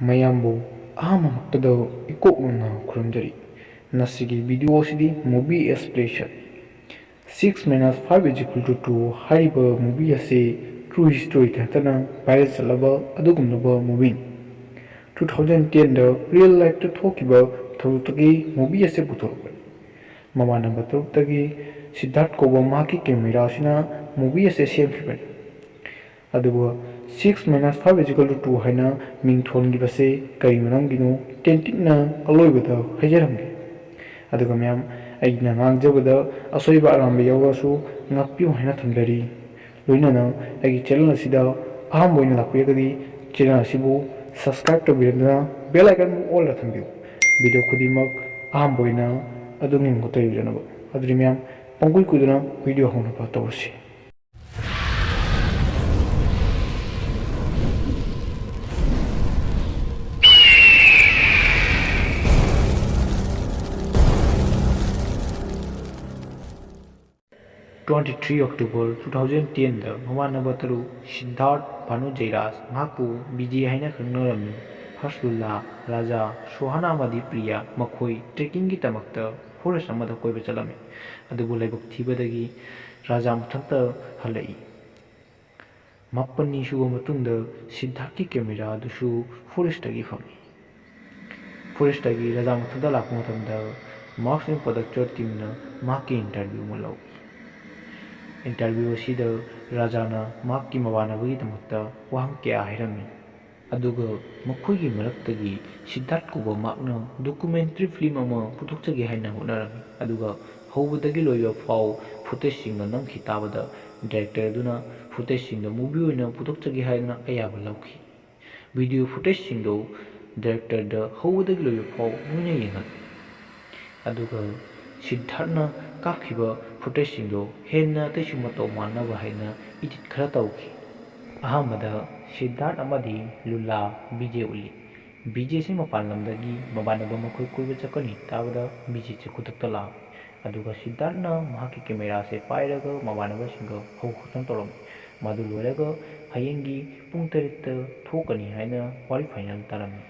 ꯃꯌꯥꯝꯕꯨ ꯑꯍꯥꯟꯕꯃꯛꯇꯗ ꯏꯀꯣꯛꯅꯅ ꯈꯨꯔꯨꯝꯖꯔꯤ. ꯉꯁꯤꯒꯤ ꯚꯤꯗꯤꯑꯣ ꯑꯁꯤꯗꯤ ꯃꯨꯚꯤ ꯑꯦꯛꯁꯄ꯭ꯂꯦꯅꯦꯁꯟ 6-5 = 2 ꯍꯥꯏꯔꯤꯕ ꯃꯨꯚꯤ ꯑꯁꯤ ꯇ꯭ꯔꯨ ꯍꯤꯁꯇꯣꯔꯤ ꯅꯠꯇꯅ ꯚꯥꯏꯔꯦꯜ ꯆꯠꯂꯕ ꯑꯗꯨꯒꯨꯝꯂꯕ ꯃꯨꯚꯤꯅꯤ. 2010ꯗ ꯔꯤꯌꯦꯜ ꯂꯥꯏꯐꯇ ꯊꯣꯛꯈꯤꯕ ꯊꯧꯗꯣꯛꯇꯒꯤ ꯃꯨꯚꯤ ꯑꯁꯤ ꯄꯨꯊꯣꯔꯛꯄꯅꯤ. ꯃꯃꯥꯟꯅꯕ ꯇꯔꯨꯛꯇꯒꯤ ꯁꯤꯗꯥꯔꯊ ꯀꯧꯕ ꯃꯍꯥꯛꯀꯤ ꯀꯦꯃꯦꯔꯥ ꯑꯁꯤꯅ ꯃꯨꯚꯤ ꯑꯁꯤ ꯁꯦꯝꯈꯤꯕꯅꯤ. ꯑꯗꯨꯒ 6-5 = 2 ꯍꯥꯏꯅ ꯃꯤꯡ ꯊꯣꯟꯈꯤꯕꯁꯤ ꯀꯔꯤ ꯃꯔꯝꯒꯤꯅꯣ ꯇꯦꯟꯇꯤꯛꯅ ꯑꯂꯣꯏꯕꯗ ꯍꯥꯏꯖꯔꯝꯒꯦ. ꯑꯗꯨꯒ ꯃꯌꯥꯝ ꯑꯩꯅ ꯉꯥꯡꯖꯕꯗ ꯑꯁꯣꯏꯕ ꯑꯔꯥꯟꯕ ꯌꯥꯎꯔꯁꯨ ꯉꯥꯛꯄꯤꯌꯨ ꯍꯥꯏꯅ ꯊꯝꯖꯔꯤ. ꯂꯣꯏꯅꯅ ꯑꯩꯒꯤ ꯆꯦꯅꯦꯜ ꯑꯁꯤꯗ ꯑꯍꯥꯟꯕ ꯑꯣꯏꯅ ꯂꯥꯛꯄꯤꯔꯒꯗꯤ ꯆꯦꯅꯦꯜ ꯑꯁꯤꯕꯨ ꯁꯕꯁꯀ꯭ꯔꯥꯏꯕ ꯇꯧꯕꯤꯔꯗꯨꯅ ꯕꯦꯜ ꯑꯥꯏꯀꯟꯕꯨ ꯑꯣꯜꯗ ꯊꯝꯕꯤꯌꯨ. ꯚꯤꯗꯤꯑꯣ ꯈꯨꯗꯤꯡꯃꯛ ꯑꯍꯥꯟꯕ ꯑꯣꯏꯅ ꯑꯗꯣꯝꯒꯤ ꯃꯈꯨꯠꯇ ꯌꯧꯖꯅꯕ. ꯑꯗꯨꯗꯤ ꯃꯌꯥꯝ ꯄꯪꯀꯨꯏ ꯀꯨꯏꯗꯅ ꯚꯤꯗꯤꯑꯣ ꯍꯧꯅꯕ ꯇꯧꯔꯁꯤ. October 23, 2010ꯗ ꯃꯃꯥꯟꯅꯕ ꯇꯔꯨꯛ ꯁꯤꯗꯥꯔꯊ, ꯚꯥꯅꯨ ꯖꯩꯔꯥꯖ ꯃꯍꯥꯛꯄꯨ ꯕꯤꯖꯦ ꯍꯥꯏꯅ ꯈꯪꯅꯔꯝꯃꯤ, ꯍꯔꯁ, ꯂꯨꯜꯂꯥ, ꯔꯥꯖꯥ, ꯁꯨꯍꯥꯅꯥ ꯑꯃꯗꯤ ꯄ꯭ꯔꯤꯌꯥ ꯃꯈꯣꯏ ꯇ꯭ꯔꯦꯀꯤꯡꯒꯤꯗꯃꯛꯇ ꯐꯣꯔꯦꯁ ꯑꯃꯗ ꯀꯣꯏꯕ ꯆꯠꯂꯝꯃꯤ. ꯑꯗꯨꯕꯨ ꯂꯥꯏꯕꯛ ꯊꯤꯕꯗꯒꯤ ꯔꯥꯖꯥ ꯃꯊꯟꯇ ꯍꯜꯂꯛꯏ. ꯃꯥꯄꯟꯅꯤ ꯁꯨꯕ ꯃꯇꯨꯡꯗ ꯁꯤꯗꯥꯔꯊꯀꯤ ꯀꯦꯃꯦꯔꯥ ꯑꯗꯨꯁꯨ ꯐꯣꯔꯦꯁꯇꯒꯤ ꯐꯪꯏ. ꯐꯣꯔꯦꯁꯇꯒꯤ ꯔꯥꯖꯥ ꯃꯊꯟꯇ ꯂꯥꯛꯄ ꯃꯇꯝꯗ ꯃꯥꯔꯛꯁ ꯑꯦꯟ ꯄ꯭ꯔꯗꯛꯆꯔ ꯇꯤꯝꯅ ꯃꯍꯥꯛꯀꯤ ꯏꯟꯇꯔꯚ꯭ꯌꯨ ꯑꯃ ꯂꯧꯏ. ꯏꯟꯇꯔꯚ꯭ꯌꯨ ꯑꯁꯤꯗ ꯔꯥꯖꯥꯅ ꯃꯍꯥꯛꯀꯤ ꯃꯃꯥꯟꯅꯕꯒꯤꯗꯃꯛꯇ ꯋꯥꯍꯪ ꯀꯌꯥ ꯍꯥꯏꯔꯝꯃꯤ. ꯑꯗꯨꯒ ꯃꯈꯣꯏꯒꯤ ꯃꯔꯛꯇꯒꯤ ꯁꯤꯗꯥꯔꯊ ꯀꯧꯕ ꯃꯍꯥꯛꯅ ꯗꯣꯀꯨꯃꯦꯟꯇꯔꯤ ꯐꯤꯜꯝ ꯑꯃ ꯄꯨꯊꯣꯛꯆꯒꯦ ꯍꯥꯏꯅ ꯍꯣꯠꯅꯔꯝꯃꯤ. ꯑꯗꯨꯒ ꯍꯧꯕꯗꯒꯤ ꯂꯣꯏꯕ ꯐꯥꯎ ꯐꯨꯇꯦꯖꯁꯤꯡꯅ ꯅꯝꯈꯤ ꯇꯥꯕꯗ ꯗꯥꯏꯔꯦꯛꯇꯔ ꯑꯗꯨꯅ ꯐꯨꯇꯦꯖꯁꯤꯡꯗꯣ ꯃꯨꯚꯤ ꯑꯣꯏꯅ ꯄꯨꯊꯣꯛꯆꯒꯦ ꯍꯥꯏꯅ ꯑꯌꯥꯕ ꯂꯧꯈꯤ. ꯚꯤꯗꯤꯑꯣ ꯐꯨꯇꯦꯖꯁꯤꯡꯗꯣ ꯗꯥꯏꯔꯦꯛꯇꯔꯗ ꯍꯧꯕꯗꯒꯤ ꯂꯣꯏꯕ ꯐꯥꯎ ꯂꯣꯏꯅ ꯌꯦꯡꯍꯜꯂꯤ. ꯑꯗꯨꯒ ꯁꯤꯗꯥꯔꯊꯅ ꯀꯥꯞꯈꯤꯕ ꯐꯨꯇꯦꯖꯁꯤꯡꯗꯣ ꯍꯦꯟꯅ ꯑꯇꯩꯁꯨ ꯃꯇꯧ ꯃꯥꯟꯅꯕ ꯍꯥꯏꯅ ꯏꯗꯤꯠ ꯈꯔ ꯇꯧꯈꯤ. ꯑꯍꯥꯟꯕꯗ ꯁꯤꯗꯥꯔꯊ ꯑꯃꯗꯤ ꯂꯨꯜꯂꯥ ꯕꯤꯖꯦ ꯎꯠꯂꯤ. ꯕꯤꯖꯦꯁꯤ ꯃꯄꯥꯟ ꯂꯝꯗꯒꯤ ꯃꯃꯥꯟꯅꯕ ꯃꯈꯣꯏ ꯀꯣꯏꯕ ꯆꯠꯀꯅꯤ ꯇꯥꯕꯗ ꯕꯤꯖꯦꯁꯤ ꯈꯨꯗꯛꯇ ꯂꯥꯛꯏ. ꯑꯗꯨꯒ ꯁꯤꯗꯥꯔꯊꯅ ꯃꯍꯥꯛꯀꯤ ꯀꯦꯃꯦꯔꯥꯁꯦ ꯄꯥꯏꯔꯒ ꯃꯃꯥꯟꯅꯕꯁꯤꯡꯒ ꯍꯧ ꯈꯣꯠꯇꯅ ꯇꯧꯔꯝꯃꯤ. ꯃꯗꯨ ꯂꯣꯏꯔꯒ ꯍꯌꯦꯡꯒꯤ ꯄꯨꯡ 8ꯗ ꯊꯣꯛꯀꯅꯤ ꯍꯥꯏꯅ ꯋꯥꯔꯤ ꯐꯥꯏꯅꯦꯜ ꯇꯥꯔꯝꯃꯤ.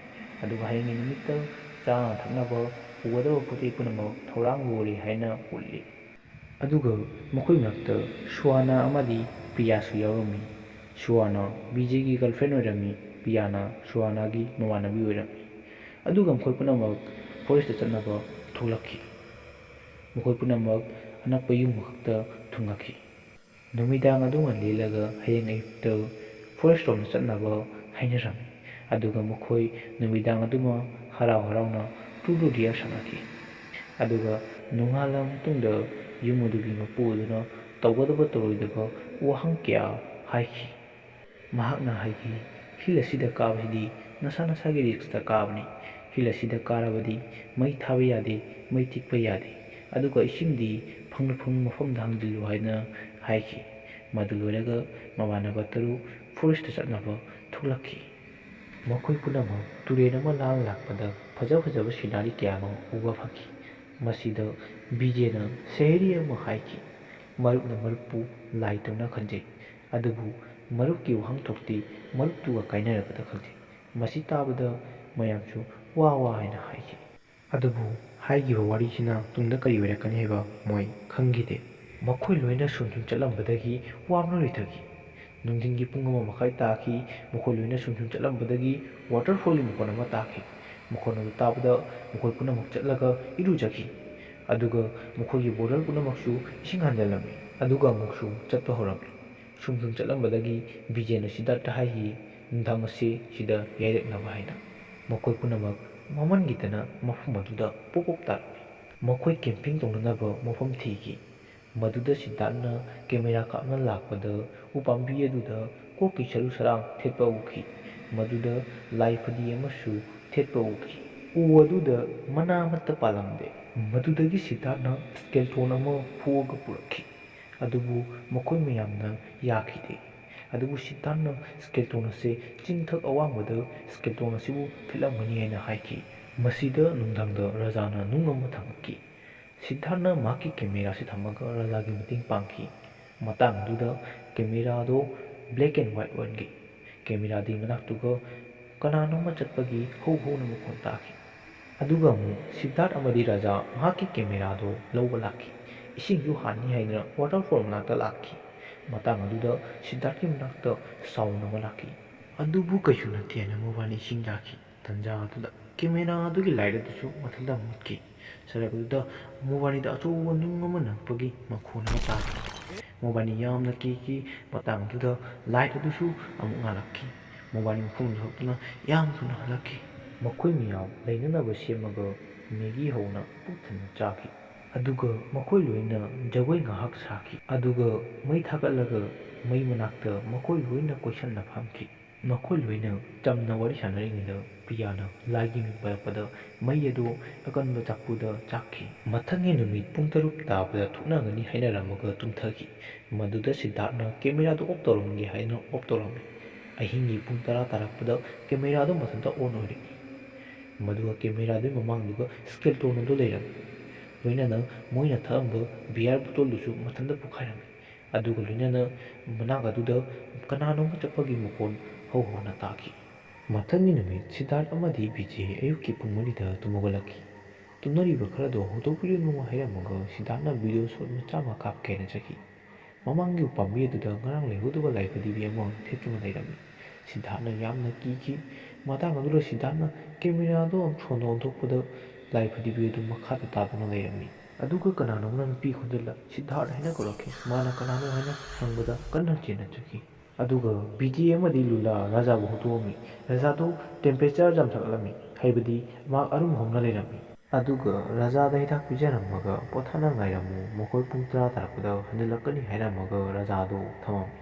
ꯑꯗꯨꯒ ꯍꯌꯦꯡꯒꯤ ꯅꯨꯃꯤꯠꯇ ꯆꯥꯅ ꯊꯛꯅꯕ ꯄꯨꯒꯗꯕ ꯄꯣꯠꯆꯩ ꯄꯨꯝꯅꯃꯛ ꯊꯧꯔꯥꯡ ꯂꯣꯏꯔꯦ ꯍꯥꯏꯅ ꯎꯠꯂꯤ. ꯑꯗꯨꯒ ꯃꯈꯣꯏ ꯃꯔꯛꯇ ꯁꯨꯍꯥꯅꯥ ꯑꯃꯗꯤ ꯄ꯭ꯔꯤꯌꯥꯁꯨ ꯌꯥꯎꯔꯝꯃꯤ. ꯁꯨꯍꯥꯅꯥ ꯕꯤꯖꯦꯒꯤ ꯒꯔꯜꯐ꯭ꯔꯦꯟ ꯑꯣꯏꯔꯝꯃꯤ. ꯄ꯭ꯔꯤꯌꯥꯅ ꯁꯨꯍꯥꯅꯥꯒꯤ ꯃꯃꯥꯟꯅꯕꯤ ꯑꯣꯏꯔꯝꯃꯤ. ꯑꯗꯨꯒ ꯃꯈꯣꯏ ꯄꯨꯝꯅꯃꯛ ꯐꯣꯔꯦꯁꯇ ꯆꯠꯅꯕ ꯊꯣꯛꯂꯛꯈꯤ. ꯃꯈꯣꯏ ꯄꯨꯝꯅꯃꯛ ꯑꯅꯛꯄ ꯌꯨꯝ ꯑꯃꯈꯛꯇ ꯊꯨꯡꯂꯈꯤ. ꯅꯨꯃꯤꯗꯥꯡ ꯑꯗꯨꯃ ꯂꯦꯜꯂꯒ ꯍꯌꯦꯡ ꯑꯌꯨꯛꯇ ꯐꯣꯔꯦꯁꯠꯔꯣꯝꯗ ꯆꯠꯅꯕ ꯍꯥꯏꯅꯔꯝꯃꯤ. ꯑꯗꯨꯒ ꯃꯈꯣꯏ ꯅꯨꯃꯤꯗꯥꯡ ꯑꯗꯨꯃ ꯍꯔꯥꯎ ꯍꯔꯥꯎꯅ ꯇ꯭ꯔꯨ ꯗꯤꯌꯥꯔ ꯁꯥꯟꯅꯈꯤ. ꯑꯗꯨꯒ ꯅꯣꯡꯉꯥꯜꯂꯕ ꯃꯇꯨꯡꯗ ꯌꯨꯝ ꯑꯗꯨꯒꯤ ꯃꯄꯨ ꯑꯗꯨꯅ ꯇꯧꯒꯗꯕ ꯇꯧꯔꯣꯏꯗꯕ ꯋꯥꯍꯪ ꯀꯌꯥ ꯍꯥꯏꯈꯤ. ꯃꯍꯥꯛꯅ ꯍꯥꯏꯈꯤ, ꯍꯤꯜ ꯑꯁꯤꯗ ꯀꯥꯕꯁꯤꯗꯤ ꯅꯁꯥ ꯅꯁꯥꯒꯤ ꯔꯤꯛꯁꯇ ꯀꯥꯕꯅꯤ. ꯍꯤꯜ ꯑꯁꯤꯗ ꯀꯥꯔꯕꯗꯤ ꯃꯩ ꯊꯥꯕ ꯌꯥꯗꯦ, ꯃꯩ ꯇꯤꯛꯄ ꯌꯥꯗꯦ. ꯑꯗꯨꯒ ꯏꯁꯤꯡꯗꯤ ꯐꯪꯅ ꯐꯪꯕ ꯃꯐꯝꯗ ꯍꯪꯖꯤꯜꯂꯨ ꯍꯥꯏꯅ ꯍꯥꯏꯈꯤ. ꯃꯗꯨ ꯂꯣꯏꯔꯒ ꯃꯃꯥꯟꯅꯕ ꯇꯔꯨꯛ ꯐꯣꯔꯦꯁꯇ ꯆꯠꯅꯕ ꯊꯣꯛꯂꯛꯈꯤ. ꯃꯈꯣꯏ ꯄꯨꯝꯅꯃꯛ ꯇꯨꯔꯦꯜ ꯑꯃ ꯂꯥꯟꯅ ꯂꯥꯛꯄꯗ ꯐꯖ ꯐꯖꯕ ꯁꯤꯅꯔꯤ ꯀꯌꯥ ꯑꯃ ꯎꯕ ꯐꯪꯈꯤ. ꯃꯁꯤꯗ ꯕꯤꯖꯦꯅ ꯁꯩꯔꯦꯡ ꯑꯃ ꯍꯥꯏꯈꯤ, ꯃꯔꯨꯞꯅ ꯃꯔꯨꯞꯄꯨ ꯂꯥꯏ ꯇꯧꯅ ꯈꯟꯖꯩ, ꯑꯗꯨꯕꯨ ꯃꯔꯨꯞꯀꯤ ꯋꯥꯍꯟꯊꯣꯛꯇꯤ ꯃꯔꯨꯞꯇꯨꯒ ꯀꯥꯏꯅꯔꯕꯗ ꯈꯪꯖꯩ. ꯃꯁꯤ ꯇꯥꯕꯗ ꯃꯌꯥꯝꯁꯨ ꯋꯥ ꯋꯥ ꯍꯥꯏꯅ ꯍꯥꯏꯈꯤ. ꯑꯗꯨꯕꯨ ꯍꯥꯏꯈꯤꯕ ꯋꯥꯔꯤꯁꯤꯅ ꯇꯨꯡꯗ ꯀꯔꯤ ꯑꯣꯏꯔꯛꯀꯅꯤ ꯍꯥꯏꯕ ꯃꯣꯏ ꯈꯪꯈꯤꯗꯦ. ꯃꯈꯣꯏ ꯂꯣꯏꯅ ꯁꯨꯝ ꯆꯠꯂꯝꯕꯗꯒꯤ ꯋꯥꯕꯅ ꯂꯣꯏꯊꯈꯤ. ꯅꯨꯡꯊꯤꯟꯒꯤ ꯄꯨꯡ 1:30 ꯇꯥꯈꯤ. ꯃꯈꯣꯏ ꯂꯣꯏꯅ ꯁꯨꯝ ꯆꯠꯂꯝꯕꯗꯒꯤ ꯋꯥꯇꯔꯐꯣꯜꯒꯤ ꯃꯈꯣꯟ ꯑꯃ ꯇꯥꯈꯤ. ꯃꯈꯣꯟ ꯑꯗꯨ ꯇꯥꯕꯗ ꯃꯈꯣꯏ ꯄꯨꯝꯅꯃꯛ ꯆꯠꯂꯒ ꯏꯔꯨꯖꯈꯤ. ꯑꯗꯨꯒ ꯃꯈꯣꯏꯒꯤ ꯕꯣꯇꯜ ꯄꯨꯝꯅꯃꯛꯁꯨ ꯏꯁꯤꯡ ꯍꯥꯟꯖꯜꯂꯝꯃꯤ. ꯑꯗꯨꯒ ꯑꯃꯨꯛꯁꯨ ꯆꯠꯄ ꯍꯧꯔꯝꯃꯤ. ꯁꯨꯝ ꯆꯠꯂꯝꯕꯗꯒꯤ ꯕꯤꯖꯦꯅ ꯁꯤꯗꯥꯔꯊꯇ ꯍꯥꯏꯈꯤ, ꯅꯨꯡꯗꯥꯡ ꯑꯁꯤ ꯁꯤꯗ ꯌꯥꯏꯔꯛꯅꯕ ꯍꯥꯏꯅ. ꯃꯈꯣꯏ ꯄꯨꯝꯅꯃꯛ ꯃꯃꯟꯒꯤꯗꯅ ꯃꯐꯝ ꯑꯗꯨꯗ ꯄꯣꯞ ꯄꯣꯞ ꯇꯥꯔꯝꯃꯤ. ꯃꯈꯣꯏ ꯀꯦꯝꯄꯤꯡ ꯇꯧꯅꯅꯕ ꯃꯐꯝ ꯊꯤꯈꯤ. ꯃꯗꯨꯗ ꯁꯤꯗꯥꯔꯊꯅ ꯀꯦꯃꯦꯔꯥ ꯀꯥꯞꯅ ꯂꯥꯛꯄꯗ ꯎꯄꯥꯝꯕꯤ ꯑꯗꯨꯗ ꯀꯣꯛꯀꯤ ꯁꯔꯨ ꯁꯔꯥꯡ ꯊꯦꯠꯄ ꯎꯈꯤ. ꯃꯗꯨꯗ ꯂꯥꯏ ꯐꯗꯤ ꯑꯃꯁꯨ ꯊꯦꯠꯄ ꯎꯈꯤ. ꯎ ꯑꯗꯨꯗ ꯃꯅꯥ ꯑꯃꯠꯇ ꯄꯥꯜꯂꯝꯗꯦ. ꯃꯗꯨꯗꯒꯤ ꯁꯤꯗꯥꯔꯊꯅ ꯁ꯭ꯀꯦꯜꯇꯣꯟ ꯑꯃ ꯐꯨꯛꯑꯒ ꯄꯨꯔꯛꯈꯤ. ꯑꯗꯨꯕꯨ ꯃꯈꯣꯏ ꯃꯌꯥꯝꯅ ꯌꯥꯈꯤꯗꯦ. ꯑꯗꯨꯕꯨ ꯁꯤꯗꯥꯔꯊꯅ ꯁ꯭ꯀꯦꯜꯇꯣꯟ ꯑꯁꯤ ꯆꯤꯡꯊꯛ ꯑꯋꯥꯡꯕꯗ ꯁ꯭ꯀꯦꯜꯇꯣꯟ ꯑꯁꯤꯕꯨ ꯊꯦꯠꯂꯝꯒꯅꯤ ꯍꯥꯏꯅ ꯍꯥꯏꯈꯤ. ꯃꯁꯤꯗ ꯅꯨꯡꯗꯥꯡꯗ ꯔꯥꯖꯥꯅ ꯅꯨꯡ ꯑꯃ ꯊꯥꯡꯒꯠꯈꯤ. ꯁꯤꯗꯥꯔꯊꯅ ꯃꯍꯥꯛꯀꯤ ꯀꯦꯃꯦꯔꯥꯁꯤ ꯊꯝꯃꯒ ꯔꯥꯖꯥꯒꯤ ꯃꯇꯦꯡ ꯄꯥꯡꯈꯤ. ꯃꯇꯥꯡ ꯑꯗꯨꯗ ꯀꯦꯃꯦꯔꯥꯗꯣ ꯕ꯭ꯂꯦꯛ ꯑꯦꯟ ꯋꯥꯏꯠ ꯑꯣꯟꯈꯤ. ꯀꯦꯃꯦꯔꯥꯗꯤ ꯃꯅꯥꯛꯇꯨꯒ ꯀꯅꯥꯅꯣꯝꯃ ꯆꯠꯄꯒꯤ ꯍꯧ ꯍꯧꯅ ꯃꯈꯣꯟ ꯇꯥꯈꯤ꯫ ꯑꯗꯨꯒ ꯑꯃꯨꯛ ꯁꯤꯗꯥꯔꯊ ꯑꯃꯗꯤ ꯔꯥꯖꯥ ꯃꯍꯥꯛꯀꯤ ꯀꯦꯃꯦꯔꯥꯗꯣ ꯂꯧꯕ ꯂꯥꯛꯈꯤ꯫ ꯏꯁꯤꯡꯁꯨ ꯍꯥꯟꯅꯤ ꯍꯥꯏꯗꯨꯅ ꯋꯥꯇꯔꯐꯣꯜ ꯃꯅꯥꯛꯇ ꯂꯥꯛꯈꯤ꯫ ꯃꯇꯥꯡ ꯑꯗꯨꯗ ꯁꯤꯗꯥꯔꯊꯀꯤ ꯃꯅꯥꯛꯇ ꯁꯥꯎꯟ ꯑꯃ ꯂꯥꯛꯈꯤ꯫ ꯑꯗꯨꯕꯨ ꯀꯩꯁꯨ ꯅꯠꯇꯦ ꯍꯥꯏꯅ ꯃꯕꯥꯅꯤ ꯏꯁꯤꯡ ꯌꯥꯈꯤ꯫ ꯇꯟꯖꯥ ꯑꯗꯨꯗ ꯀꯦꯃꯦꯔꯥ ꯑꯗꯨꯒꯤ ꯂꯥꯏꯠ ꯑꯗꯨꯁꯨ ꯃꯊꯟꯇ ꯃꯨꯠꯈꯤ꯫ ꯁꯔꯛ ꯑꯗꯨꯗ ꯃꯕꯥꯅꯤꯗ ꯑꯆꯧꯕ ꯅꯨꯡ ꯑꯃ ꯅꯛꯄꯒꯤ ꯃꯈꯣꯟ ꯑꯃ ꯇꯥꯈꯤ꯫ ꯃꯕꯥꯅꯤ ꯌꯥꯝꯅ ꯀꯤꯈꯤ꯫ ꯃꯇꯥꯡ ꯑꯗꯨꯗ ꯂꯥꯏꯠ ꯑꯗꯨꯁꯨ ꯑꯃꯨꯛ ꯉꯥꯜꯂꯛꯈꯤ꯫ ꯃꯕꯥꯅꯤ ꯃꯐꯝꯗꯨ ꯊꯣꯛꯇꯨꯅ ꯌꯥꯝ ꯊꯨꯅ ꯍꯜꯂꯛꯈꯤ꯫ ꯃꯈꯣꯏ ꯃꯌꯥꯝ ꯂꯩꯅꯅꯕ ꯁꯦꯝꯃꯒ ꯃꯦꯒꯤ ꯍꯧꯅ ꯄꯨꯛ ꯊꯟꯅ ꯆꯥꯈꯤ꯫ ꯑꯗꯨꯒ ꯃꯈꯣꯏ ꯂꯣꯏꯅ ꯖꯒꯣꯏ ꯉꯥꯏꯍꯥꯛ ꯁꯥꯈꯤ꯫ ꯑꯗꯨꯒ ꯃꯩ ꯊꯥꯒꯠꯂꯒ ꯃꯩ ꯃꯅꯥꯛꯇ ꯃꯈꯣꯏ ꯂꯣꯏꯅ ꯀꯣꯏꯁꯟꯅ ꯐꯝꯈꯤ꯫ ꯃꯈꯣꯏ ꯂꯣꯏꯅ ꯆꯝꯅ ꯋꯥꯔꯤ ꯁꯥꯟꯅꯔꯤꯉꯩꯗ ꯄ꯭ꯔꯤꯌꯥꯅ ꯂꯥꯏꯒꯤ ꯃꯤꯡ ꯄꯜꯂꯛꯄꯗ ꯃꯩ ꯑꯗꯨ ꯑꯀꯟꯕ ꯆꯥꯛꯐꯨꯗ ꯆꯥꯛꯈꯤ꯫ ꯃꯊꯪꯒꯤ ꯅꯨꯃꯤꯠ ꯄꯨꯡ 6 ꯇꯥꯕꯗ ꯊꯣꯛꯅꯒꯅꯤ ꯍꯥꯏꯅꯔꯝꯃꯒ ꯇꯨꯝꯊꯈꯤ꯫ ꯃꯗꯨꯗ ꯁꯤꯗꯥꯔꯊꯅ ꯀꯦꯃꯦꯔꯥꯗꯨ ꯑꯣꯐ ꯇꯧꯔꯝꯒꯦ ꯍꯥꯏꯗꯨꯅ ꯑꯣꯐ ꯇꯧꯔꯝꯃꯤ꯫ ꯑꯍꯤꯡꯒꯤ ꯄꯨꯡ 10 ꯇꯥꯔꯛꯄꯗ ꯀꯦꯃꯦꯔꯥꯗꯨ ꯃꯊꯟꯇ ꯑꯣꯟ ꯑꯣꯏꯔꯛꯏ꯫ ꯃꯗꯨꯒ ꯀꯦꯃꯦꯔꯥꯗꯨꯒꯤ ꯃꯃꯥꯡꯗꯨꯒ ꯁ꯭ꯀꯦꯜꯇꯣꯟ ꯑꯗꯨ ꯂꯩꯔꯝꯃꯤ꯫ ꯂꯣꯏꯅꯅ ꯃꯣꯏꯅ ꯊꯛꯑꯝꯕ ꯕꯤꯌꯥꯔ ꯕꯣꯇꯜꯗꯨꯁꯨ ꯃꯊꯟꯇ ꯄꯣꯈꯥꯏꯔꯝꯃꯤ꯫ ꯑꯗꯨꯒ ꯂꯣꯏꯅꯅ ꯃꯅꯥꯛ ꯑꯗꯨꯗ ꯀꯅꯥꯅꯣꯝꯃ ꯆꯠꯄꯒꯤ ꯃꯈꯣꯟ ꯍꯧ ꯍꯧꯅ ꯇꯥꯈꯤ꯫ ꯃꯊꯪꯒꯤ ꯅꯨꯃꯤꯠ ꯁꯤꯗꯥꯔꯊ ꯑꯃꯗꯤ ꯕꯤꯖꯦ ꯑꯌꯨꯛꯀꯤ ꯄꯨꯡ 4ꯗ ꯇꯨꯝ ꯍꯧꯒꯠꯂꯛꯈꯤ꯫ ꯇꯨꯝꯅꯔꯤꯕ ꯈꯔꯗꯣ ꯍꯧꯗꯣꯛꯄꯤꯔꯅꯨ ꯍꯥꯏꯔꯝꯃꯒ ꯁꯤꯗꯥꯔꯊꯅ ꯚꯤꯗꯤꯑꯣ ꯁꯣꯠ ꯃꯆꯥ ꯑꯃ ꯀꯥꯞꯀꯦ ꯍꯥꯏꯅ ꯆꯠꯈꯤ꯫ ꯃꯃꯥꯡꯒꯤ ꯎꯄꯥꯝꯕꯤ ꯑꯗꯨꯗ ꯉꯔꯥꯡ ꯂꯩꯍꯧꯗꯕ ꯂꯥꯏ ꯐꯗꯤꯕꯤ ꯑꯃ ꯊꯦꯠꯇꯨꯅ ꯂꯩꯔꯝꯃꯤ꯫ ꯁꯤꯗꯥꯔꯊꯅ ꯌꯥꯝꯅ ꯀꯤꯈꯤ꯫ ꯃꯇꯥꯡ ꯑꯗꯨꯗ ꯁꯤꯗꯥꯔꯊꯅ ꯀꯦꯃꯦꯔꯥꯗꯣ ꯁꯣꯟꯗ ꯑꯣꯟꯊꯣꯛꯄꯗ ꯂꯥꯏ ꯐꯗꯤꯕꯤ ꯑꯗꯨ ꯃꯈꯥꯗ ꯇꯥꯗꯨꯅ ꯂꯩꯔꯝꯃꯤ꯫ ꯑꯗꯨꯒ ꯀꯅꯥꯅꯣꯝꯅ ꯅꯨꯄꯤ ꯈꯣꯟꯖꯦꯜꯗ ꯁꯤꯗꯥꯔꯊ ꯍꯥꯏꯅ ꯀꯧꯔꯛꯈꯤ꯫ ꯃꯥꯅ ꯀꯅꯥꯅꯣ ꯍꯥꯏꯅ ꯍꯪꯕꯗ ꯀꯟꯅ ꯆꯦꯟꯅ ꯆꯠꯈꯤ꯫ ꯑꯗꯨꯒ ꯕꯤꯖꯦ ꯑꯃꯗꯤ ꯂꯨꯜꯂꯥ ꯔꯥꯖꯥꯕꯨ ꯍꯧꯗꯣꯛꯑꯝꯃꯤ꯫ ꯔꯥꯖꯥꯗꯨ ꯇꯦꯝꯄꯦꯆꯔ ꯌꯥꯝꯊꯛꯂꯝꯃꯤ, ꯍꯥꯏꯕꯗꯤ ꯃꯍꯥꯛ ꯑꯔꯨꯝ ꯍꯧꯅ ꯂꯩꯔꯝꯃꯤ꯫ ꯑꯗꯨꯒ ꯔꯥꯖꯥꯗ ꯍꯤꯗꯥꯛ ꯄꯤꯖꯔꯝꯃꯒ ꯄꯣꯊꯥꯅ ꯉꯥꯏꯔꯝꯃꯨ, ꯃꯈꯣꯏ ꯄꯨꯡ 10 ꯇꯥꯔꯛꯄꯗ ꯍꯟꯖꯤꯜꯂꯛꯀꯅꯤ ꯍꯥꯏꯔꯝꯃꯒ ꯔꯥꯖꯥꯗꯨ ꯊꯝꯃꯝꯃꯤ꯫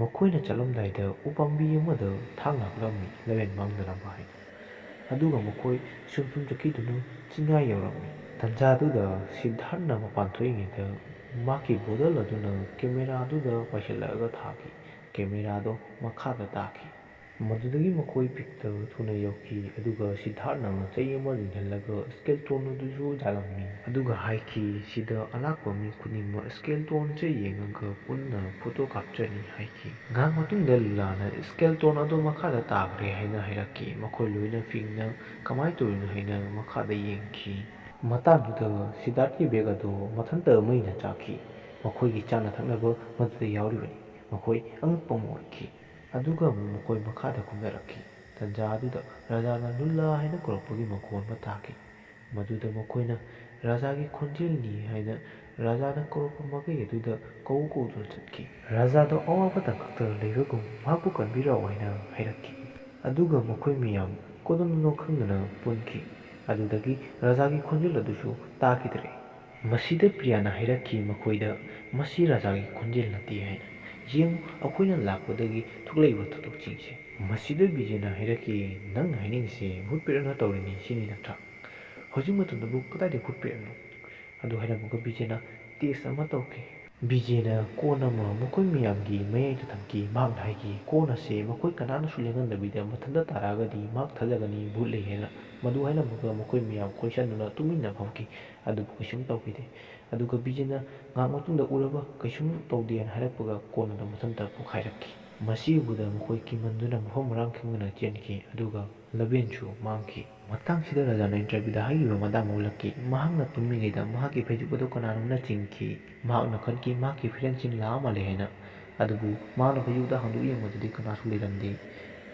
ꯃꯈꯣꯏꯅ ꯆꯠꯂꯝꯗꯥꯏꯗ ꯎꯄꯥꯝꯕꯤ ꯑꯃꯗ ꯊꯥꯡ ꯂꯥꯛꯂꯝꯃꯤ ꯂꯝꯕꯦꯟ ꯃꯥꯡꯗꯅꯕ ꯍꯥꯏꯅ꯫ ꯑꯗꯨꯒ ꯃꯈꯣꯏ ꯁꯨꯝ ꯁꯨꯝ ꯆꯠꯈꯤꯗꯨꯅ ꯆꯤꯡꯌꯥ ꯌꯧꯔꯝꯃꯤ꯫ ꯇꯟꯖꯥꯗꯨꯗ ꯁꯤꯗꯥꯔꯊꯅ ꯃꯄꯥꯟ ꯊꯣꯛꯏꯉꯩꯗ ꯃꯍꯥꯛꯀꯤ ꯕꯣꯇꯜ ꯑꯗꯨꯅ ꯀꯦꯃꯦꯔꯥꯗꯨꯗ ꯄꯥꯏꯁꯤꯜꯂꯛꯑꯒ ꯊꯥꯈꯤ꯫ ꯀꯦꯃꯦꯔꯥꯗꯣ ꯃꯈꯥꯗ ꯇꯥꯈꯤ꯫ ꯃꯗꯨꯗꯒꯤ ꯃꯈꯣꯏ ꯄꯤꯛꯇ ꯊꯨꯅ ꯌꯧꯈꯤ꯫ ꯑꯗꯨꯒ ꯁꯤꯗꯥꯔꯊꯅ ꯆꯩ ꯑꯃ ꯂꯤꯡꯍꯜꯂꯒ ꯁ꯭ꯀꯦꯜꯇꯣꯟ ꯑꯗꯨꯁꯨ ꯌꯥꯜꯂꯝꯃꯤ꯫ ꯑꯗꯨꯒ ꯍꯥꯏꯈꯤ, ꯁꯤꯗ ꯑꯂꯥꯛꯄ ꯃꯤ ꯈꯨꯗꯤꯡꯃꯛ ꯁ꯭ꯀꯦꯜꯇꯣꯟꯁꯦ ꯌꯦꯡꯉꯒ ꯄꯨꯟꯅ ꯐꯣꯇꯣ ꯀꯥꯞꯆꯅꯤ ꯍꯥꯏꯈꯤ꯫ ꯉꯥꯏꯍꯥꯛ ꯃꯇꯨꯡꯗ ꯂꯨꯜꯂꯥꯅ ꯁ꯭ꯀꯦꯜꯇꯣꯟ ꯑꯗꯨ ꯃꯈꯥꯗ ꯇꯥꯈ꯭ꯔꯦ ꯍꯥꯏꯅ ꯍꯥꯏꯔꯛꯈꯤ꯫ ꯃꯈꯣꯏ ꯂꯣꯏꯅ ꯄꯤꯡꯅ ꯀꯃꯥꯏꯅ ꯇꯧꯔꯤꯅꯣ ꯍꯥꯏꯅ ꯃꯈꯥꯗ ꯌꯦꯡꯈꯤ꯫ ꯃꯇꯥꯡꯗꯨꯗ ꯁꯤꯗꯥꯔꯊꯀꯤ ꯕꯦꯒ ꯑꯗꯨ ꯃꯊꯟꯇ ꯃꯩꯅ ꯆꯥꯛꯈꯤ꯫ ꯃꯈꯣꯏꯒꯤ ꯆꯥꯅ ꯊꯛꯅꯕ ꯃꯗꯨꯗ ꯌꯥꯎꯔꯤꯕꯅꯤ꯫ ꯃꯈꯣꯏ ꯑꯉꯛꯄ ꯑꯃ ꯑꯣꯏꯈꯤ꯫ ꯑꯗꯨꯒ ꯑꯃꯨꯛ ꯃꯈꯣꯏ ꯃꯈꯥꯗ ꯀꯨꯝꯊꯔꯛꯈꯤ꯫ ꯇꯟꯖꯥ ꯑꯗꯨꯗ ꯔꯥꯖꯥꯅ ꯂꯨꯜꯂꯥ ꯍꯥꯏꯅ ꯀꯧꯔꯛꯄꯒꯤ ꯃꯈꯣꯟ ꯑꯃ ꯇꯥꯈꯤ꯫ ꯃꯗꯨꯗ ꯃꯈꯣꯏꯅ ꯔꯥꯖꯥꯒꯤ ꯈꯣꯟꯖꯦꯜꯅꯤ ꯍꯥꯏꯅ ꯔꯥꯖꯥꯅ ꯀꯧꯔꯛꯄ ꯃꯥꯏꯀꯩ ꯑꯗꯨꯗ ꯀꯧꯗꯨꯅ ꯆꯠꯈꯤ꯫ ꯔꯥꯖꯥꯗꯣ ꯑꯋꯥꯕ ꯇꯥꯡꯀꯛꯇ ꯂꯩꯕꯒꯨꯝ ꯃꯍꯥꯛꯄꯨ ꯀꯟꯕꯤꯔꯛꯎ ꯍꯥꯏꯅ ꯍꯥꯏꯔꯛꯈꯤ꯫ ꯑꯗꯨꯒ ꯃꯈꯣꯏ ꯃꯌꯥꯝ ꯀꯣꯟꯅꯅꯣ ꯈꯪꯗꯅ ꯄꯨꯟꯈꯤ꯫ ꯑꯗꯨꯗꯒꯤ ꯔꯥꯖꯥꯒꯤ ꯈꯣꯟꯖꯦꯜ ꯑꯗꯨꯁꯨ ꯇꯥꯈꯤꯗ꯭ꯔꯦ꯫ ꯃꯁꯤꯗ ꯄ꯭ꯔꯤꯌꯥꯅ ꯍꯥꯏꯔꯛꯈꯤ ꯃꯈꯣꯏꯗ, ꯃꯁꯤ ꯔꯥꯖꯥꯒꯤ ꯈꯣꯟꯖꯦꯜ ꯅꯠꯇꯦ ꯍꯥꯏꯅ꯫ ꯌꯦꯡꯉꯨ, ꯑꯩꯈꯣꯏꯅ ꯂꯥꯛꯄꯗꯒꯤ ꯊꯣꯛꯂꯛꯏꯕ ꯊꯧꯗꯣꯛꯁꯤꯡꯁꯦ꯫ ꯃꯁꯤꯗ ꯕꯤꯖꯦꯅ ꯍꯥꯏꯔꯛꯈꯤ, ꯅꯪꯅ ꯍꯥꯏꯅꯤꯡꯉꯤꯁꯦ ꯚꯨꯠ ꯄ꯭ꯔꯦꯠꯅ ꯇꯧꯔꯤꯅꯤ ꯁꯤꯅꯤ ꯅꯠꯇ꯭ꯔꯥ? ꯍꯧꯖꯤꯛ ꯃꯇꯝꯗꯕꯨ ꯀꯗꯥꯏꯗ ꯚꯨꯠ ꯄ꯭ꯔꯦꯠꯅꯣ? ꯑꯗꯨ ꯍꯥꯏꯔꯝꯃꯒ ꯕꯤꯖꯦꯅ ꯇꯦꯁ ꯑꯃ ꯇꯧꯈꯤ꯫ ꯕꯤꯖꯦꯅ ꯀꯣꯟ ꯑꯃ ꯃꯈꯣꯏ ꯃꯌꯥꯝꯒꯤ ꯃꯌꯥꯏꯗ ꯊꯝꯈꯤ꯫ ꯃꯍꯥꯛꯅ ꯍꯥꯏꯈꯤ, ꯀꯣꯟ ꯑꯁꯦ ꯃꯈꯣꯏ ꯀꯅꯥꯅꯁꯨ ꯂꯦꯡꯍꯟꯗꯕꯤꯗ ꯃꯊꯟꯇ ꯇꯥꯔꯛꯑꯒꯗꯤ ꯃꯍꯥꯛ ꯊꯥꯖꯒꯅꯤ ꯚꯨꯠ ꯂꯩ ꯍꯥꯏꯅ꯫ ꯃꯗꯨ ꯍꯥꯏꯔꯝꯃꯒ ꯃꯈꯣꯏ ꯃꯌꯥꯝ ꯀꯣꯏꯁꯟꯗꯨꯅ ꯇꯨꯃꯤꯟꯅ ꯐꯝꯈꯤ꯫ ꯑꯗꯨꯕꯨ ꯀꯩꯁꯨꯝ ꯇꯧꯈꯤꯗꯦ꯫ ꯑꯗꯨꯒ ꯕꯤꯖꯦꯅ ꯉꯥꯏꯍꯥꯛ ꯃꯇꯨꯡꯗ ꯎꯔꯕ ꯀꯩꯁꯨꯝ ꯇꯧꯗꯦꯅ ꯍꯥꯏꯔꯛꯄꯒ ꯀꯣꯟ ꯑꯗꯨ ꯃꯊꯟꯇ ꯄꯣꯈꯥꯏꯔꯛꯈꯤ꯫ ꯃꯁꯤ ꯎꯕꯗ ꯃꯈꯣꯏ ꯀꯤꯃꯟꯗꯨꯅ ꯃꯐꯝ ꯃꯔꯥꯡ ꯈꯪꯗꯅ ꯆꯦꯟꯈꯤ꯫ ꯑꯗꯨꯒ ꯂꯕꯦꯟꯁꯨ ꯃꯥꯡꯈꯤ꯫ ꯃꯇꯥꯡꯁꯤꯗ ꯔꯥꯖꯥꯅ ꯏꯟꯇꯔꯚ꯭ꯌꯨꯗ ꯍꯥꯏꯈꯤꯕ ꯃꯇꯥꯡ ꯑꯃ ꯎꯠꯂꯛꯈꯤ꯫ ꯃꯍꯥꯛꯅ ꯇꯨꯝꯂꯤꯉꯩꯗ ꯃꯍꯥꯛꯀꯤ ꯐꯩꯖꯨꯞ ꯑꯗꯨ ꯀꯅꯥꯅꯣꯝꯅ ꯆꯤꯡꯈꯤ꯫ ꯃꯍꯥꯛꯅ ꯈꯟꯈꯤ ꯃꯍꯥꯛꯀꯤ ꯐ꯭ꯔꯦꯟꯁꯤꯡ ꯂꯥꯛꯑ ꯃꯥꯜꯂꯦ ꯍꯥꯏꯅ꯫ ꯑꯗꯨꯕꯨ ꯃꯍꯥꯛꯅ ꯐꯩꯖꯨꯞꯇ ꯍꯥꯡꯗꯣꯛ ꯌꯦꯡꯕꯗꯗꯤ ꯀꯅꯥꯁꯨ ꯂꯩꯔꯝꯗꯦ꯫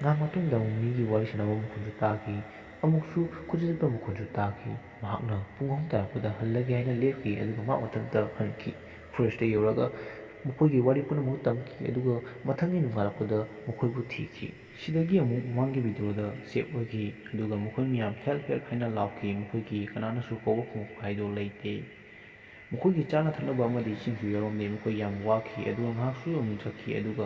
ꯉꯥꯏꯍꯥꯛ ꯃꯇꯨꯡꯗ ꯑꯃꯨꯛ ꯃꯤꯒꯤ ꯋꯥꯔꯤ ꯁꯥꯟꯅꯕ ꯃꯈꯣꯟꯁꯨ ꯇꯥꯈꯤ꯫ ꯑꯃꯨꯛꯁꯨ ꯀꯣꯏꯆꯠ ꯆꯠꯄ ꯃꯈꯣꯟꯁꯨ ꯇꯥꯈꯤ꯫ ꯃꯍꯥꯛꯅ ꯄꯨꯡ 3 ꯇꯥꯔꯛꯄꯗ ꯍꯜꯂꯒꯦ ꯍꯥꯏꯅ ꯂꯦꯞꯈꯤ꯫ ꯑꯗꯨꯒ ꯃꯍꯥꯛ ꯃꯊꯟꯇ ꯍꯟꯈꯤ꯫ ꯐꯣꯔꯦꯁꯇ ꯌꯧꯔꯒ ꯃꯈꯣꯏꯒꯤ ꯋꯥꯔꯤ ꯄꯨꯝꯅꯃꯛ ꯇꯝꯈꯤ꯫ ꯑꯗꯨꯒ ꯃꯊꯪꯒꯤ ꯅꯣꯡꯉꯥꯜꯂꯛꯄꯗ ꯃꯈꯣꯏꯕꯨ ꯊꯤꯈꯤ꯫ ꯁꯤꯗꯒꯤ ꯑꯃꯨꯛ ꯃꯃꯥꯡꯒꯤ ꯚꯤꯗꯤꯑꯣꯗ ꯁꯦꯞ ꯑꯣꯏꯈꯤ꯫ ꯑꯗꯨꯒ ꯃꯈꯣꯏ ꯃꯌꯥꯝ ꯍꯦꯜꯞ ꯍꯦꯜꯞ ꯍꯥꯏꯅ ꯂꯥꯎꯈꯤ꯫ ꯃꯈꯣꯏꯒꯤ ꯀꯅꯥꯅꯁꯨ ꯀꯧꯕ ꯈꯣꯡꯉꯛꯄ ꯍꯥꯏꯗꯣ ꯂꯩꯇꯦ꯫ ꯃꯈꯣꯏꯒꯤ ꯆꯥꯅ ꯊꯛꯅꯕ ꯑꯃꯗꯤ ꯏꯁꯤꯡꯁꯨ ꯌꯥꯎꯔꯝꯗꯦ꯫ ꯃꯈꯣꯏ ꯌꯥꯝ ꯋꯥꯈꯤ꯫ ꯑꯗꯨꯒ ꯉꯥꯏꯍꯥꯛꯁꯨ ꯑꯃꯨꯛ ꯆꯠꯈꯤ꯫ ꯑꯗꯨꯒ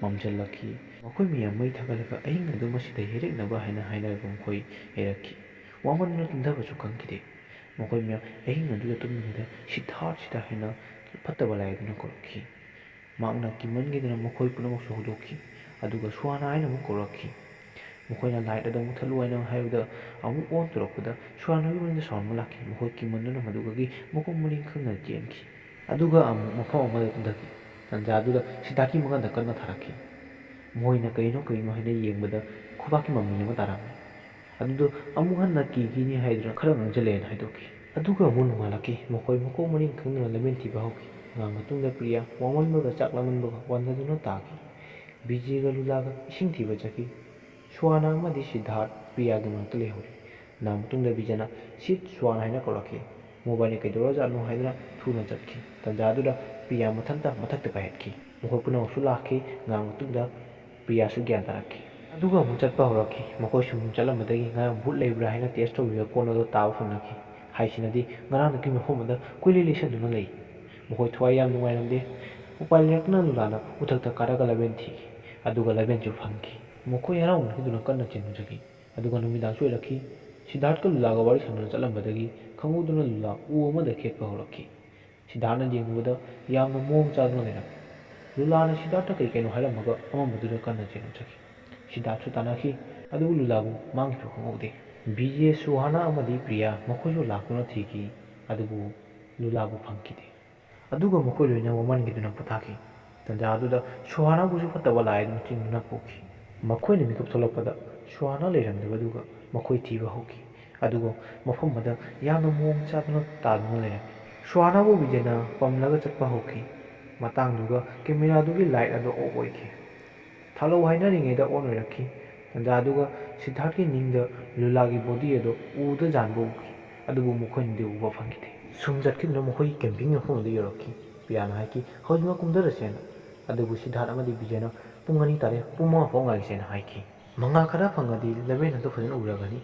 ꯃꯝꯁꯤꯜꯂꯛꯈꯤ꯫ ꯃꯈꯣꯏ ꯃꯌꯥꯝ ꯃꯩ ꯊꯥꯒꯠꯂꯒ ꯑꯍꯤꯡ ꯑꯗꯨ ꯃꯁꯤꯗ ꯌꯩꯔꯛꯅꯕ ꯍꯥꯏꯅ ꯍꯥꯏꯅꯔꯒ ꯃꯈꯣꯏ ꯌꯩꯔꯛꯈꯤ꯫ ꯋꯥꯃꯟꯗꯨꯅ ꯇꯨꯝꯊꯕꯁꯨ ꯈꯪꯈꯤꯗꯦ꯫ ꯃꯈꯣꯏ ꯃꯌꯥꯝ ꯑꯍꯤꯡ ꯑꯗꯨꯗ ꯇꯨꯝꯂꯤꯉꯩꯗ ꯁꯤꯗꯥꯔꯊ ꯁꯤꯗꯥꯔꯊ ꯍꯥꯏꯅ ꯐꯠꯇꯕ ꯂꯥꯏ ꯑꯗꯨꯅ ꯀꯧꯔꯛꯈꯤ꯫ ꯃꯍꯥꯛꯅ ꯀꯤꯃꯟꯈꯤꯗꯅ ꯃꯈꯣꯏ ꯄꯨꯝꯅꯃꯛꯁꯨ ꯍꯧꯗꯣꯛꯈꯤ꯫ ꯑꯗꯨꯒ ꯁꯨꯍꯥꯅꯥ ꯍꯥꯏꯅ ꯑꯃꯨꯛ ꯀꯧꯔꯛꯈꯤ꯫ ꯃꯈꯣꯏꯅ ꯂꯥꯏꯠ ꯑꯗꯨ ꯃꯨꯠꯊꯠꯂꯨ ꯍꯥꯏꯅ ꯍꯥꯏꯕꯗ ꯑꯃꯨꯛ ꯑꯣꯟ ꯇꯧꯔꯛꯄꯗ ꯁꯨꯍꯥꯅꯥꯒꯤ ꯃꯅꯤꯡꯗ ꯁꯥꯎꯟ ꯑꯃ ꯂꯥꯛꯈꯤ꯫ ꯃꯈꯣꯏ ꯀꯤꯃꯟꯗꯨꯅ ꯃꯗꯨꯗꯒꯤ ꯃꯀꯣꯛ ꯃꯅꯤꯡ ꯈꯪꯗꯅ ꯆꯦꯟꯈꯤ꯫ ꯑꯗꯨꯒ ꯑꯃꯨꯛ ꯃꯐꯝ ꯑꯃꯗ ꯀꯨꯝꯊꯈꯤ꯫ ꯇꯟꯖꯥꯗꯨꯗ ꯁꯤꯗꯥꯔꯊꯀꯤ ꯃꯉꯛꯗ ꯀꯟꯅ ꯊꯥꯔꯛꯈꯤ꯫ ꯃꯣꯏꯅ ꯀꯩꯅꯣ ꯀꯩꯅꯣ ꯍꯥꯏꯅ ꯌꯦꯡꯕꯗ ꯈꯨꯕꯥꯛꯀꯤ ꯃꯃꯤ ꯑꯃ ꯇꯥꯔꯝꯃꯤ ꯑꯗꯨꯗꯣ ꯑꯃꯨꯛ ꯍꯟꯅ ꯀꯤꯈꯤꯅꯤ ꯍꯥꯏꯗꯨꯅ ꯈꯔ ꯉꯥꯡꯁꯤꯜꯂꯦꯅ ꯍꯥꯏꯗꯣꯛꯈꯤ ꯑꯗꯨꯒ ꯑꯃꯨꯛ ꯅꯣꯡꯉꯥꯜꯂꯛꯈꯤ ꯃꯈꯣꯏ ꯃꯀꯣꯛ ꯃꯔꯤꯡ ꯈꯪꯗꯅ ꯂꯝꯕꯦꯟ ꯊꯤꯕ ꯍꯧꯈꯤ ꯃꯇꯨꯡꯗ ꯄ꯭ꯔꯤꯌꯥ ꯋꯥꯃꯟꯕꯒ ꯆꯥꯛ ꯂꯥꯃꯟꯕꯒ ꯋꯥꯟꯊꯗꯨꯅ ꯇꯥꯈꯤ ꯕꯤꯖꯦꯒ ꯂꯨꯂꯥꯒ ꯏꯁꯤꯡ ꯊꯤꯕ ꯆꯠꯈꯤ ꯁꯨꯍꯥꯅꯥ ꯑꯃꯗꯤ ꯁꯤꯗꯥꯔꯊ ꯄ꯭ꯔꯤꯌꯥꯒꯤ ꯃꯅꯥꯛꯇ ꯂꯩꯍꯧꯔꯤ ꯃꯇꯨꯡꯗ ꯕꯤꯖꯦꯅ ꯁꯤꯠ ꯁꯨꯍꯥꯅꯥ ꯍꯥꯏꯅ ꯀꯧꯔꯛꯈꯤ ꯃꯣꯕꯥꯏꯜꯅ ꯀꯩꯗꯧꯔꯖꯥꯠꯅꯣ ꯍꯥꯏꯗꯨꯅ ꯊꯨꯅ ꯆꯠꯈꯤ ꯇꯟꯖꯥꯗꯨꯗ ꯄ꯭ꯔꯤꯌꯥ ꯃꯊꯛꯇ ꯄꯥꯏꯍꯠꯈꯤ ꯃꯈꯣꯏ ꯄꯨꯝꯅꯃꯛꯁꯨ ꯂꯥꯛꯈꯤ ꯃꯇꯨꯡꯗ ꯄ꯭ꯔꯤꯌꯥꯁꯨ ꯒ꯭ꯌꯥꯟ ꯇꯥꯔꯛꯈꯤ ꯑꯗꯨꯒ ꯑꯃꯨꯛ ꯆꯠꯄ ꯍꯧꯔꯛꯈꯤ ꯃꯈꯣꯏ ꯁꯨꯝ ꯆꯠꯂꯝꯕꯗꯒꯤ ꯉꯔꯥꯡ ꯚꯨꯠ ꯂꯩꯕ꯭ꯔꯥ ꯍꯥꯏꯅ ꯇꯦꯁ ꯇꯧꯕꯤꯕ ꯄꯣꯠ ꯑꯗꯨ ꯇꯥꯕ ꯐꯪꯅꯈꯤ ꯍꯥꯏꯁꯤꯅꯗꯤ ꯉꯔꯥꯡ ꯅꯨꯄꯤ ꯃꯐꯝ ꯑꯗꯨꯗ ꯀꯨꯏꯂꯩ ꯂꯩꯁꯟꯗꯨꯅ ꯂꯩ ꯃꯈꯣꯏ ꯊꯋꯥꯏ ꯌꯥꯝ ꯅꯨꯡꯉꯥꯏꯔꯝꯗꯦ ꯎꯄꯥꯏ ꯂꯩꯔꯛꯇꯨꯅ ꯂꯨꯂꯥꯅ ꯎꯊꯛꯇ ꯀꯥꯔꯒ ꯂꯕꯦꯟ ꯊꯤꯈꯤ ꯑꯗꯨꯒ ꯂꯕꯦꯟꯁꯨ ꯐꯪꯈꯤ ꯃꯈꯣꯏ ꯍꯔꯥꯎꯅꯈꯤꯗꯨꯅ ꯀꯟꯅ ꯆꯦꯟꯖꯈꯤ ꯑꯗꯨꯒ ꯅꯨꯃꯤꯗꯥꯡꯁꯨ ꯑꯣꯏꯔꯛꯈꯤ ꯁꯤꯗꯥꯔꯊꯀ ꯂꯨꯂꯥꯒ ꯋꯥꯔꯤ ꯁꯥꯟꯅꯅ ꯆꯠꯂꯝꯕꯗꯒꯤ ꯈꯪꯍꯧꯗꯨꯅ ꯂꯨꯂꯥ ꯎ ꯑꯃꯗ ꯈꯦꯠꯄ ꯍꯧꯔꯛꯈꯤ ꯁꯤꯗꯥꯔꯊꯅ ꯌꯦꯡꯂꯨꯕꯗ ꯌꯥꯝꯅ ꯃꯑꯣꯡ ꯆꯥꯗꯨꯅ ꯂꯩꯔꯝꯃꯤ ꯂꯨꯂꯥꯅ ꯁꯤꯗꯥꯔꯊꯇ ꯀꯩ ꯀꯩꯅꯣ ꯍꯥꯏꯔꯝꯃꯒ ꯑꯃꯝꯕꯗꯨꯗ ꯀꯟꯅ ꯆꯦꯟꯖꯈꯤ ꯁꯤꯗꯥꯔꯊꯁꯨ ꯇꯥꯟꯅꯈꯤ ꯑꯗꯨꯕꯨ ꯂꯨꯂꯥꯕꯨ ꯃꯥꯡꯈꯤꯕ ꯈꯪꯍꯧꯗꯦ ꯕꯤꯖꯦ ꯁꯨꯍꯥꯅꯥ ꯑꯃꯗꯤ ꯄ꯭ꯔꯤꯌꯥ ꯃꯈꯣꯏꯁꯨ ꯂꯥꯛꯇꯨꯅ ꯊꯤꯈꯤ ꯑꯗꯨꯕꯨ ꯂꯨꯂꯥꯕꯨ ꯐꯪꯈꯤꯗꯦ ꯑꯗꯨꯒ ꯃꯈꯣꯏ ꯂꯣꯏꯅ ꯋꯥꯃꯟꯈꯤꯗꯨꯅ ꯄꯣꯊꯥꯈꯤ ꯇꯟꯖꯥ ꯑꯗꯨꯗ ꯁꯨꯍꯥꯅꯥꯕꯨꯁꯨ ꯐꯠꯇꯕ ꯂꯥꯏꯗꯨꯅ ꯆꯤꯡꯗꯨꯅ ꯄꯨꯈꯤ ꯃꯈꯣꯏꯅ ꯃꯤꯀꯞ ꯊꯣꯛꯂꯛꯄꯗ ꯁꯨꯍꯥꯅꯥ ꯂꯩꯔꯝꯗꯕꯗꯨꯒ ꯃꯈꯣꯏ ꯊꯤꯕ ꯍꯧꯈꯤ ꯑꯗꯨꯒ ꯃꯐꯝ ꯑꯗꯨꯗ ꯌꯥꯝꯅ ꯃꯑꯣꯡ ꯆꯥꯗꯨꯅ ꯇꯥꯗꯨꯅ ꯂꯩꯔꯝꯃꯤ ꯁꯨꯍꯥꯅꯥꯕꯨ ꯕꯤꯖꯦꯅ ꯄꯝꯂꯒ ꯆꯠꯄ ꯍꯧꯈꯤ ꯃꯇꯥꯡꯗꯨꯒ ꯀꯦꯃꯦꯔꯥꯗꯨꯒꯤ ꯂꯥꯏꯠ ꯑꯗꯨ ꯑꯣꯐ ꯑꯣꯏꯈꯤ ꯊꯥꯂꯧ ꯍꯥꯏꯅꯔꯤꯉꯩꯗ ꯑꯣꯟ ꯑꯣꯏꯔꯛꯈꯤ ꯇꯟꯖꯥꯗꯨꯒ ꯁꯤꯗꯥꯔꯊꯀꯤ ꯅꯤꯡꯗ ꯂꯨꯂꯥꯒꯤ ꯕꯣꯗꯤ ꯑꯗꯨ ꯎꯗ ꯌꯥꯟꯕ ꯎꯈꯤ ꯑꯗꯨꯕꯨ ꯃꯈꯣꯏꯅꯗꯤ ꯎꯕ ꯐꯪꯈꯤꯗꯦ ꯁꯨꯝ ꯆꯠꯈꯤꯗꯨꯅ ꯃꯈꯣꯏꯒꯤ ꯀꯦꯝꯄꯤꯡ ꯃꯐꯝ ꯑꯗꯨ ꯌꯧꯔꯛꯈꯤ ꯄ꯭ꯔꯤꯌꯥꯅ ꯍꯥꯏꯈꯤ ꯍꯧꯖꯤꯛꯃꯛ ꯀꯨꯝꯊꯔꯁꯦꯅ ꯑꯗꯨꯕꯨ ꯁꯤꯗꯥꯔꯊ ꯑꯃꯗꯤ ꯕꯤꯖꯦꯅ ꯄꯨꯡ 2 ꯇꯥꯔꯦ ꯄꯨꯡ 5 ꯐꯥꯎ ꯉꯥꯏꯁꯦꯅ ꯍꯥꯏꯈꯤ ꯃꯉꯥꯜ ꯈꯔ ꯐꯪꯉꯗꯤ ꯂꯕꯦꯟ ꯑꯗꯨ ꯐꯖꯅ ꯎꯔꯒꯅꯤ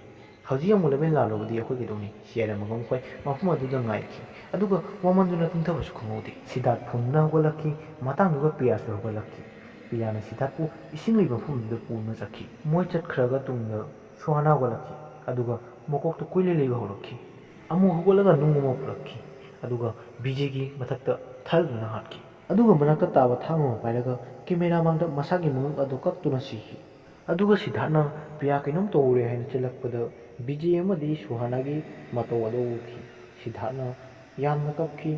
ꯍꯧꯖꯤꯛ ꯑꯃꯨꯛ ꯂꯕꯦꯟ ꯂꯥꯜꯂꯨꯕꯗꯤ ꯑꯩꯈꯣꯏ ꯀꯩꯗꯧꯅꯤ ꯍꯥꯏꯔꯝꯃꯒ ꯃꯈꯣꯏ ꯃꯐꯝ ꯑꯗꯨꯗ ꯉꯥꯏꯈꯤ ꯑꯗꯨꯒ ꯋꯥꯃꯟꯗꯨꯅ ꯇꯨꯝꯊꯕꯁꯨ ꯈꯪꯍꯧꯗꯦ ꯁꯤꯗꯥꯔꯊ ꯐꯨꯝꯗꯨꯅ ꯍꯧꯒꯠꯂꯛꯈꯤ ꯃꯇꯥꯡꯗꯨꯒ ꯄ꯭ꯔꯤꯌꯥꯁꯨ ꯍꯧꯒꯠꯂꯛꯈꯤ ꯄ꯭ꯔꯤꯌꯥꯅ ꯁꯤꯗꯥꯔꯊꯄꯨ ꯏꯁꯤꯡ ꯂꯩꯕ ꯃꯐꯝꯗꯨꯗ ꯄꯨꯗꯨꯅ ꯆꯠꯈꯤ ꯃꯣꯏ ꯆꯠꯈ꯭ꯔꯒ ꯇꯨꯡꯗ ꯁꯨꯍꯥꯅꯥ ꯍꯧꯒꯠꯂꯛꯈꯤ ꯑꯗꯨꯒ ꯃꯀꯣꯛꯇ ꯀꯨꯏꯂꯩ ꯂꯩꯕ ꯍꯧꯔꯛꯈꯤ ꯑꯃꯨꯛ ꯍꯧꯒꯠꯂꯒ ꯅꯨꯡ ꯑꯃ ꯄꯨꯔꯛꯈꯤ ꯑꯗꯨꯒ ꯕꯤꯖꯦꯒꯤ ꯃꯊꯛꯇ ꯊꯥꯗꯨꯅ ꯍꯥꯠꯈꯤ ꯑꯗꯨꯒ ꯃꯅꯥꯛꯇ ꯇꯥꯕ ꯊꯥꯡ ꯑꯃ ꯄꯥꯏꯔꯒ ꯀꯦꯃꯦꯔꯥ ꯃꯥꯡꯗ ꯃꯁꯥꯒꯤ ꯃꯉꯛ ꯑꯗꯨ ꯀꯛꯇꯨꯅ ꯁꯤꯈꯤ ꯑꯗꯨꯒ ꯁꯤꯗꯥꯔꯊꯅ ꯄ꯭ꯔꯤꯌꯥ ꯀꯩꯅꯣꯝ ꯇꯧꯔꯦ ꯍꯥꯏꯅ ꯆꯦꯜꯂꯛꯄꯗ ꯕꯤꯖꯦ ꯑꯃꯗꯤ ꯁꯨꯍꯥꯅꯥꯒꯤ ꯃꯇꯧ ꯑꯗꯨ ꯎꯈꯤ ꯁꯤꯗꯥꯔꯊꯅ ꯌꯥꯝꯅ ꯀꯞꯈꯤ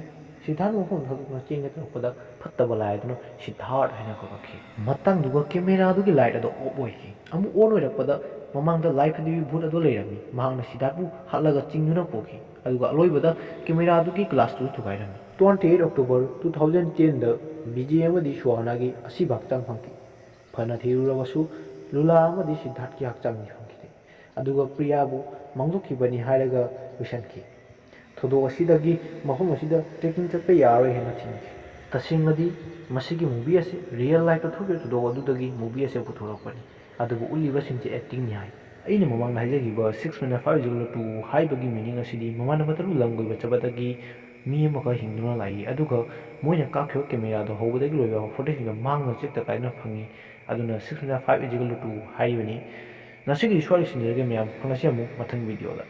ꯁꯤꯗꯥꯔꯊ ꯃꯐꯝꯗ ꯊꯥꯗꯣꯛꯇꯨꯅ ꯆꯦꯟꯒꯦ ꯇꯧꯔꯛꯄꯗ ꯐꯠꯇꯕ ꯂꯥꯏ ꯑꯗꯨꯅ ꯁꯤꯗꯥꯔꯊ ꯍꯥꯏꯅ ꯀꯧꯔꯛꯈꯤ ꯃꯇꯥꯡꯗꯨꯒ ꯀꯦꯃꯦꯔꯥꯗꯨꯒꯤ ꯂꯥꯏꯠ ꯑꯗꯨ ꯑꯣꯐ ꯑꯣꯏꯈꯤ ꯑꯃꯨꯛ ꯑꯣꯟ ꯑꯣꯏꯔꯛꯄꯗ ꯃꯃꯥꯡꯗ ꯂꯥꯏ ꯐꯗꯤꯕꯤ ꯚꯨꯠ ꯑꯗꯨ ꯂꯩꯔꯝꯃꯤ ꯃꯍꯥꯛꯅ ꯁꯤꯗꯥꯔꯊꯄꯨ ꯍꯥꯠꯂꯒ ꯆꯤꯡꯗꯨꯅ ꯄꯨꯈꯤ ꯑꯗꯨꯒ ꯑꯂꯣꯏꯕꯗ ꯀꯦꯃꯦꯔꯥꯗꯨꯒꯤ ꯒ꯭ꯂꯥꯁꯇꯨ ꯊꯨꯒꯥꯏꯔꯝꯃꯤ 28 ꯑꯣꯛꯇꯣꯕꯔ 2010ꯗ ꯕꯤꯖꯦ ꯑꯃꯗꯤ ꯁꯨꯍꯥꯅꯥꯒꯤ ꯑꯁꯤꯕ ꯍꯛꯆꯥꯡ ꯐꯪꯈꯤ ꯐꯅ ꯊꯤꯔꯨꯔꯕꯁꯨ ꯂꯨꯂꯥ ꯑꯃꯗꯤ ꯁꯤꯗꯥꯔꯊꯀꯤ ꯍꯛꯆꯥꯡꯗꯤ ꯐꯪꯈꯤꯗꯦ ꯑꯗꯨꯒ ꯄ꯭ꯔꯤꯌꯥꯕꯨ ꯃꯥꯡꯗꯣꯛꯈꯤꯕꯅꯤ ꯍꯥꯏꯔꯒ ꯂꯣꯏꯁꯤꯟꯈꯤ ꯊꯧꯗꯣꯛ ꯑꯁꯤꯗꯒꯤ ꯃꯐꯝ ꯑꯁꯤꯗ ꯇ꯭ꯔꯦꯀꯤꯡ ꯆꯠꯄ ꯌꯥꯔꯣꯏ ꯍꯥꯏꯅ ꯊꯤꯡꯈꯤ ꯇꯁꯦꯡꯅꯗꯤ ꯃꯁꯤꯒꯤ ꯃꯨꯚꯤ ꯑꯁꯤ ꯔꯤꯌꯦꯜ ꯂꯥꯏꯐꯇ ꯊꯣꯛꯈꯤꯕ ꯊꯧꯗꯣꯛ ꯑꯗꯨꯗꯒꯤ ꯃꯨꯚꯤ ꯑꯁꯤ ꯄꯨꯊꯣꯔꯛꯄꯅꯤ ꯑꯗꯨꯕꯨ ꯎꯠꯂꯤꯕꯁꯤꯡꯁꯤ ꯑꯦꯛꯇꯤꯡꯅꯤ ꯍꯥꯏ ꯑꯩꯅ ꯃꯃꯥꯡꯗ ꯍꯥꯏꯖꯈꯤꯕ 6-5-2 ꯍꯥꯏꯕꯒꯤ ꯃꯤꯅꯤꯡ ꯑꯁꯤꯗꯤ ꯃꯃꯥꯟꯅꯕ ꯇꯔꯨꯛ ꯂꯝ ꯀꯣꯏꯕ ꯆꯠꯄꯗꯒꯤ ꯃꯤ ꯑꯃꯈꯛ ꯍꯤꯡꯗꯨꯅ ꯂꯥꯛꯏ ꯑꯗꯨꯒ ꯃꯣꯏꯅ ꯀꯥꯞꯈꯤꯕ ꯀꯦꯃꯦꯔꯥꯗꯣ ꯍꯧꯕꯗꯒꯤ ꯂꯣꯏꯕ ꯐꯣꯇꯦꯖꯁꯤꯡꯗꯣ ꯃꯥꯡꯗꯅ ꯆꯦꯛꯇ ꯀꯥꯏꯗꯅ ꯐꯪꯉꯤ ꯑꯗꯨꯅ 6-5-2 ꯍꯥꯏꯔꯤꯕꯅꯤ ꯉꯁꯤꯒꯤꯗꯤ ꯁ꯭ꯋꯥꯏ ꯂꯣꯏꯁꯤꯟꯖꯔꯒꯦ ꯃꯌꯥꯝ ꯐꯪꯉꯁꯤ ꯑꯃꯨꯛ ꯃꯊꯪ ꯚꯤꯗꯤꯑꯣꯗ